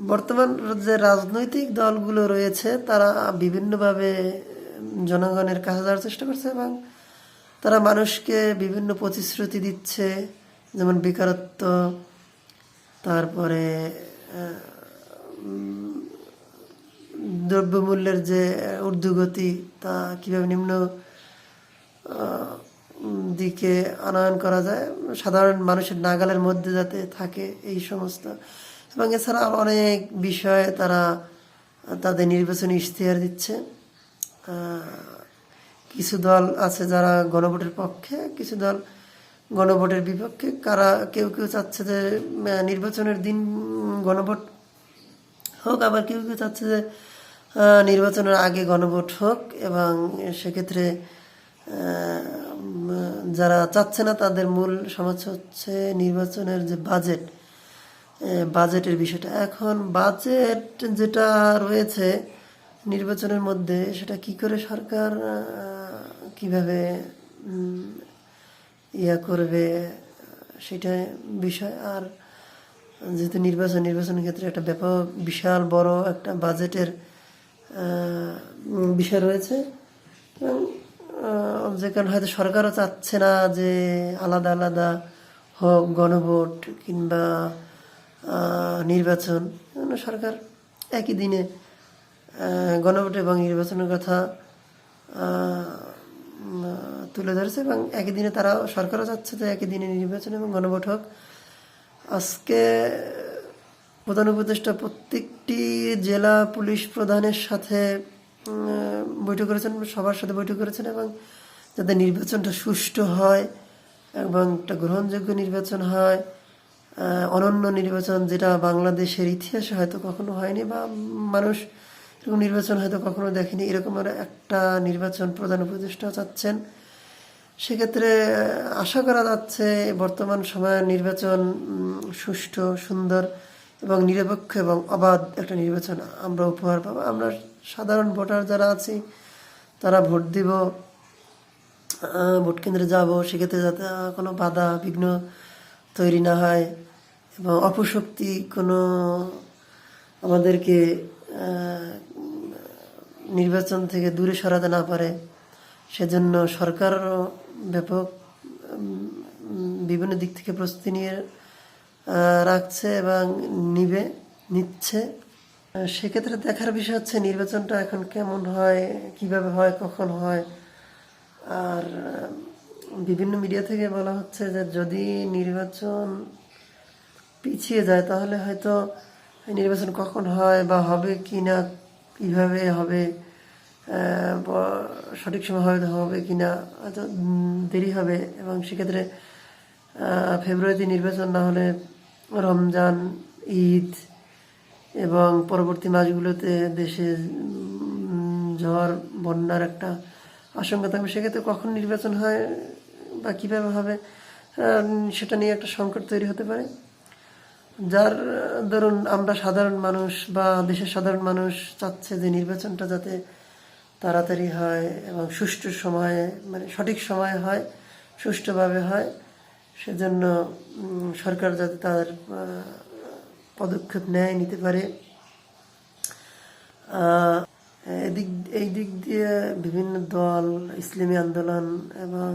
বর্তমান যে রাজনৈতিক দলগুলো রয়েছে তারা বিভিন্নভাবে জনগণের কাছে যাওয়ার চেষ্টা করছে এবং তারা মানুষকে বিভিন্ন প্রতিশ্রুতি দিচ্ছে, যেমন বেকারত্ব, তারপরে দ্রব্যমূল্যের যে ঊর্ধ্বগতি তা কীভাবে নিম্ন দিকে আনয়ন করা যায়, সাধারণ মানুষের নাগালের মধ্যে যাতে থাকে এই সমস্ত, এবং এছাড়া অনেক বিষয়ে তারা তাদের নির্বাচনী ইশতেহার দিচ্ছে। কিছু দল আছে যারা গণভোটের পক্ষে, কিছু দল গণভোটের বিপক্ষে। কেউ কেউ চাচ্ছে যে নির্বাচনের দিন গণভোট হোক, আবার কেউ কেউ চাচ্ছে যে নির্বাচনের আগে গণভোট হোক। এবং সেক্ষেত্রে যারা চাচ্ছে না তাদের মূল সমস্যা হচ্ছে নির্বাচনের যে বাজেটের বিষয়টা। এখন বাজেট যেটা রয়েছে নির্বাচনের মধ্যে, সেটা কি করে সরকার কিভাবে করবে সেটা বিষয়। আর যেহেতু নির্বাচনের ক্ষেত্রে একটা ব্যাপক বিশাল বড় একটা বাজেটের বিষয় রয়েছে, এবং যে কারণে হয়তো সরকারও চাচ্ছে না যে আলাদা আলাদা হোক গণভোট কিংবা নির্বাচন। সরকার একই দিনে গণভোট এবং নির্বাচনের কথা তুলে ধরেছে, এবং একই দিনে তারা সরকারও চাচ্ছে যে একই দিনে নির্বাচন এবং গণভোট হোক। আজকে প্রধান উপদেষ্টা প্রত্যেকটি জেলা পুলিশ প্রধানের সাথে বৈঠক করেছেন, সবার সাথে বৈঠক করেছেন, এবং যাতে নির্বাচনটা সুষ্ঠু হয় এবং একটা গ্রহণযোগ্য নির্বাচন হয়, অনন্য নির্বাচন যেটা বাংলাদেশের ইতিহাসে হয়তো কখনো হয়নি, বা মানুষ এরকম নির্বাচন হয়তো কখনো দেখেনি, এরকম একটা নির্বাচন প্রধান উপদেষ্টা চাচ্ছেন। সেক্ষেত্রে আশা করা যাচ্ছে বর্তমান সময়ের নির্বাচন সুষ্ঠু, সুন্দর এবং নিরপেক্ষ এবং অবাধ একটা নির্বাচন আমরা উপহার পাবো। আমরা সাধারণ ভোটার যারা আছি তারা ভোট দিব, ভোট কেন্দ্রে যাব, সেক্ষেত্রে যাতে কোনো বাধা বিঘ্ন তৈরি না হয় এবং অপশক্তি কোনো আমাদেরকে নির্বাচন থেকে দূরে সরাতে না পারে, সেজন্য সরকারও ব্যাপক বিভিন্ন দিক থেকে প্রস্তুতি নিয়ে রাখছে এবং নিচ্ছে। সেক্ষেত্রে দেখার বিষয় হচ্ছে নির্বাচনটা এখন কেমন হয়, কিভাবে হয়, কখন হয়। আর বিভিন্ন মিডিয়া থেকে বলা হচ্ছে যে যদি নির্বাচন পিছিয়ে যায় তাহলে হয়তো নির্বাচন কখন হয় বা হবে কি না, কীভাবে হবে, সঠিক সময় হবে কি না, হয়তো দেরি হবে। এবং সেক্ষেত্রে ফেব্রুয়ারিতে নির্বাচন না হলে রমজান, ঈদ এবং পরবর্তী মাসগুলোতে দেশে ঝড় বন্যার একটা আশঙ্কা থাকবে। সেক্ষেত্রে কখন নির্বাচন হয় বা কীভাবে হবে সেটা নিয়ে একটা সংকট তৈরি হতে পারে, যার ধরুন আমরা সাধারণ মানুষ বা দেশের সাধারণ মানুষ চাচ্ছে যে নির্বাচনটা যাতে তাড়াতাড়ি হয় এবং সুষ্ঠু সময়ে, মানে সঠিক সময়ে হয়, সুষ্ঠুভাবে হয়। সেজন্য সরকার যাতে তার পদক্ষেপ নিতে পারে। এই দিক দিয়ে বিভিন্ন দল, ইসলামী আন্দোলন এবং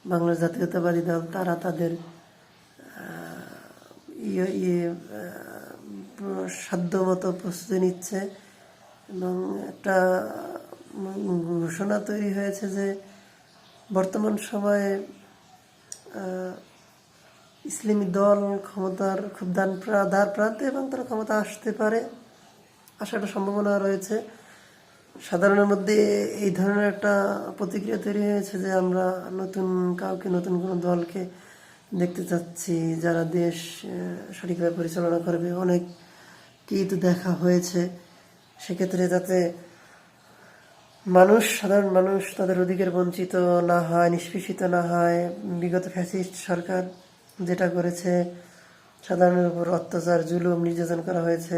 বাংলাদেশ জাতীয়তাবাদী দল, তারা তাদের সাধ্যমতো প্রস্তুতি নিচ্ছে এবং একটা ঘোষণা তৈরি হয়েছে যে বর্তমান সময়ে ইসলামী দল ক্ষমতার খুব দ্বার প্রান্তে এবং তারা ক্ষমতা আসতে পারে, আসার একটা সম্ভাবনা রয়েছে। সাধারণের মধ্যে এই ধরনের একটা প্রতিক্রিয়া তৈরি হয়েছে যে আমরা নতুন কোনো দলকে দেখতে চাচ্ছি যারা দেশ সঠিকভাবে পরিচালনা করবে। অনেককেই তো দেখা হয়েছে। সেক্ষেত্রে যাতে সাধারণ মানুষ তাদের অধিকার বঞ্চিত না হয়, নিষ্পেষিত না হয়। বিগত ফ্যাসিস্ট সরকার যেটা করেছে, সাধারণের উপর অত্যাচার, জুলুম, নির্যাতন করা হয়েছে,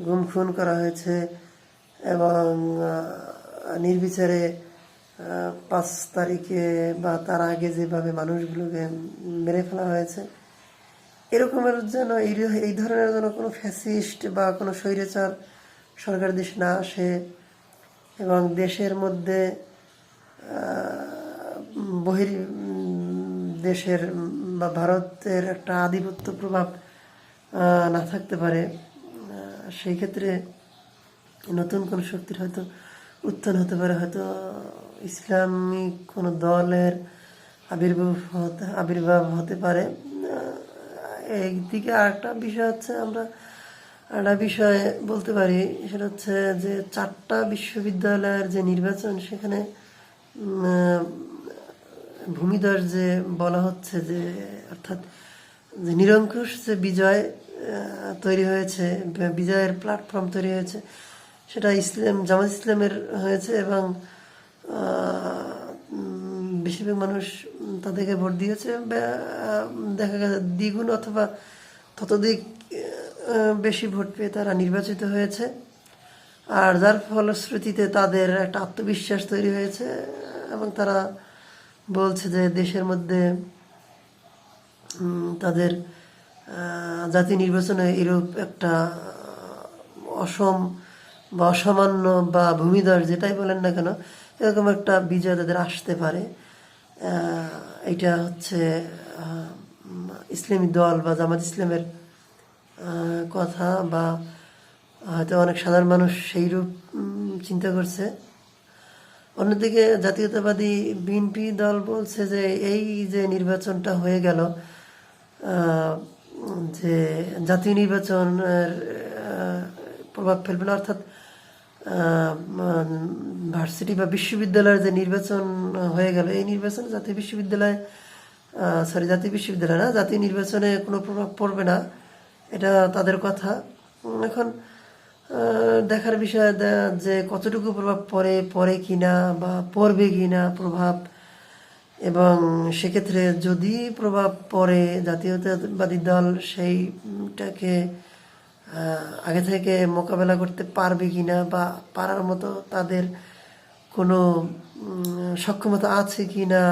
গুম খুন করা হয়েছে এবং নির্বিচারে 5 তারিখে বা তার আগে যেভাবে মানুষগুলোকে মেরে ফেলা হয়েছে, এরকমের যেন এই ধরনের যেন কোনো ফ্যাসিস্ট বা কোনো স্বৈরাচার সরকার দেশে না আসে, এবং দেশের মধ্যে দেশের বা ভারতের একটা আধিপত্য প্রভাব না থাকতে পারে। সেই ক্ষেত্রে নতুন কোনো শক্তির হয়তো উত্থান হতে পারে, হয়তো ইসলামিক কোনো দলের আবির্ভাব হতে পারে। একদিকে আরেকটা বিষয় হচ্ছে, আমরা একটা বিষয় বলতে পারি, সেটা হচ্ছে যে 4টা বিশ্ববিদ্যালয়ের যে নির্বাচন, সেখানে ভূমিধস যে বলা হচ্ছে যে, অর্থাৎ যে নিরঙ্কুশ যে বিজয় তৈরি হয়েছে, বিজয়ের প্ল্যাটফর্ম তৈরি হয়েছে, সেটা জামাত ইসলামের হয়েছে, এবং বেশিরভাগ মানুষ তাদেরকে ভোট দিয়েছে। দেখা গেছে দ্বিগুণ অথবা ততোধিক বেশি ভোট পেয়ে তারা নির্বাচিত হয়েছে। আর যার ফলশ্রুতিতে তাদের একটা আত্মবিশ্বাস তৈরি হয়েছে, এবং তারা বলছে যে দেশের মধ্যে তাদের জাতীয় নির্বাচনে এরূপ একটা অসম বা অসামান্য বা ভূমিধস যেটাই বলেন না কেন, এরকম একটা বিজয় তাদের আসতে পারে। এটা হচ্ছে ইসলামী দল বা জামাত ইসলামের কথা, বা হয়তো অনেক সাধারণ মানুষ সেইরূপ চিন্তা করছে। অন্যদিকে জাতীয়তাবাদী বিএনপি দল বলছে যে এই যে নির্বাচনটা হয়ে গেল, যে জাতীয় নির্বাচনের প্রভাব ফেলবে না, অর্থাৎ ভার্সিটি বা বিশ্ববিদ্যালয়ের যে নির্বাচন হয়ে গেল, এই নির্বাচনে জাতীয় বিশ্ববিদ্যালয় না, জাতীয় নির্বাচনে কোনো প্রভাব পড়বে না, এটা তাদের কথা। এখন দেখার বিষয় যে কতটুকু প্রভাব পড়ে কিনা বা পড়বে কিনা প্রভাব, এবং সেক্ষেত্রে যদি প্রভাব পড়ে, জাতীয়তাবাদী দল সেইটাকে আগে থেকে মোকাবেলা করতে পারবে কিনা, বা পারার মতো তাদের কোনো সক্ষমতা আছে কিনা,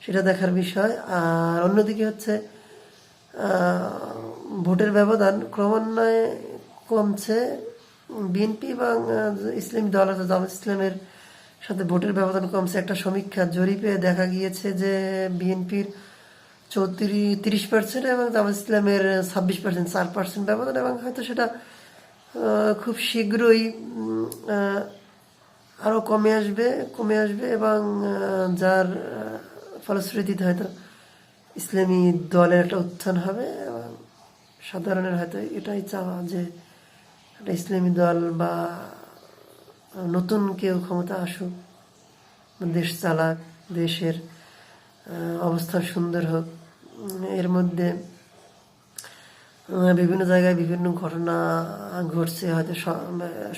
সেটা দেখার বিষয়। আর অন্যদিকে হচ্ছে ভোটের ব্যবধান ক্রমান্বয়ে কমছে। বিএনপি এবং ইসলামী দল আছে জামাত ইসলামের সাথে ভোটের ব্যবধান কমছে। একটা সমীক্ষা জরিপে দেখা গিয়েছে যে বিএনপির 30% এবং জামাত ইসলামের 26%, 4% ব্যবধান, এবং হয়তো সেটা খুব শীঘ্রই আরও কমে আসবে, এবং যার ফলশ্রুতিতে হয়তো ইসলামী দলের একটা উত্থান হবে, এবং সাধারণের হয়তো এটাই চাওয়া যে একটা ইসলামী দল বা নতুন কেউ ক্ষমতা আসুক, দেশ চালাক, দেশের অবস্থা সুন্দর হোক। এর মধ্যে বিভিন্ন জায়গায় বিভিন্ন ঘটনা ঘটছে, হয়তো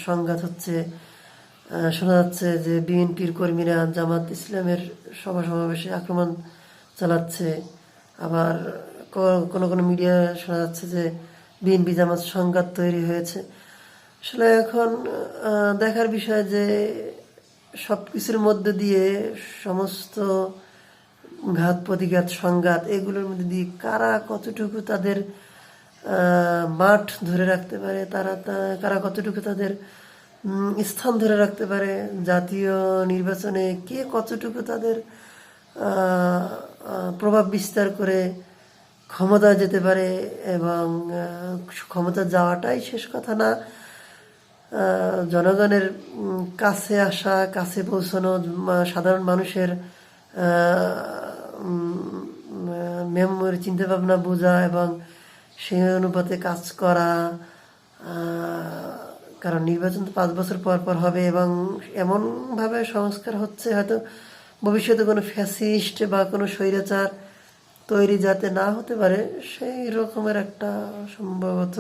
সংঘাত হচ্ছে। শোনা যাচ্ছে যে বিএনপির কর্মীরা জামাত ইসলামের সমাবেশে আক্রমণ চালাচ্ছে। আবার কোনো কোনো মিডিয়া শোনা যাচ্ছে যে বিএনপি জামাত সংঘাত তৈরি হয়েছে। আসলে এখন দেখার বিষয় যে সব কিছুর মধ্যে দিয়ে, সমস্ত ঘাত প্রতিঘাত সংঘাত এগুলোর মধ্যে দিয়ে কারা কতটুকু তাদের মাঠ ধরে রাখতে পারে, কারা কতটুকু তাদের স্থান ধরে রাখতে পারে, জাতীয় নির্বাচনে কে কতটুকু তাদের প্রভাব বিস্তার করে ক্ষমতা যেতে পারে, এবং ক্ষমতা যাওয়াটাই শেষ কথা না, জনগণের কাছে আসা, কাছে পৌঁছানো, সাধারণ মানুষের মেমোরি চিন্তাভাবনা বোঝা এবং সেই অনুপাতে কাজ করা। কারণ নির্বাচন তো 5 বছর পর পর হবে, এবং এমনভাবে সংস্কার হচ্ছে হয়তো ভবিষ্যতে কোনো ফ্যাসিস্ট বা কোনো স্বৈরাচার তৈরি যাতে না হতে পারে, সেই রকমের একটা সম্ভবত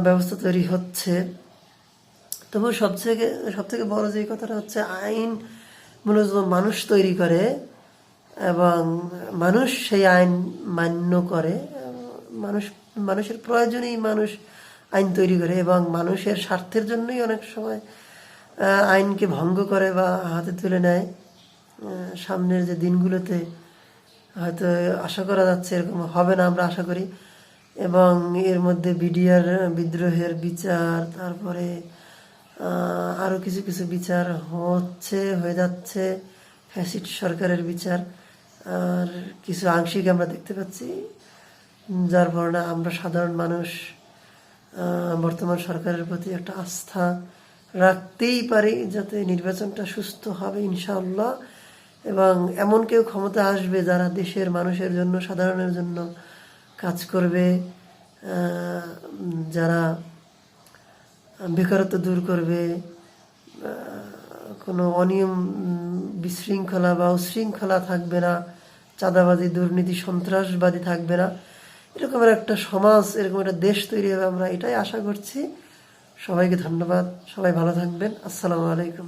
ব্যবস্থা তৈরি হচ্ছে। তবু সবথেকে বড় যে কথাটা হচ্ছে, আইন মূলত মানুষ তৈরি করে, এবং মানুষ সেই আইন মান্য করে। মানুষের প্রয়োজনেই মানুষ আইন তৈরি করে, এবং মানুষের স্বার্থের জন্যই অনেক সময় আইনকে ভঙ্গ করে বা হাতে তুলে নেয়। সামনের যে দিনগুলোতে হয়তো আশা করা যাচ্ছে এরকম হবে না, আমরা আশা করি। এবং এর মধ্যে বিডিআর বিদ্রোহের বিচার, তারপরে আরও কিছু কিছু বিচার হয়ে যাচ্ছে, ফ্যাসিস্ট সরকারের বিচার, আর কিছু আংশিক আমরা দেখতে পাচ্ছি, যার কারণে আমরা সাধারণ মানুষ বর্তমান সরকারের প্রতি একটা আস্থা রাখতেই পারি যাতে নির্বাচনটা সুস্থ হবে ইনশাআল্লাহ, এবং এমন কেউ ক্ষমতা আসবে যারা দেশের মানুষের জন্য, সাধারণের জন্য কাজ করবে, যারা বেকারত্ব দূর করবে, কোনো অনিয়ম, বিশৃঙ্খলা বা উশৃঙ্খলা থাকবে না, চাঁদাবাজি, দুর্নীতি, সন্ত্রাসবাদী থাকবে না, এরকমের একটা সমাজ, এরকম একটা দেশ তৈরি হবে, আমরা এটাই আশা করছি। সবাইকে ধন্যবাদ, সবাই ভালো থাকবেন। আসসালামু আলাইকুম।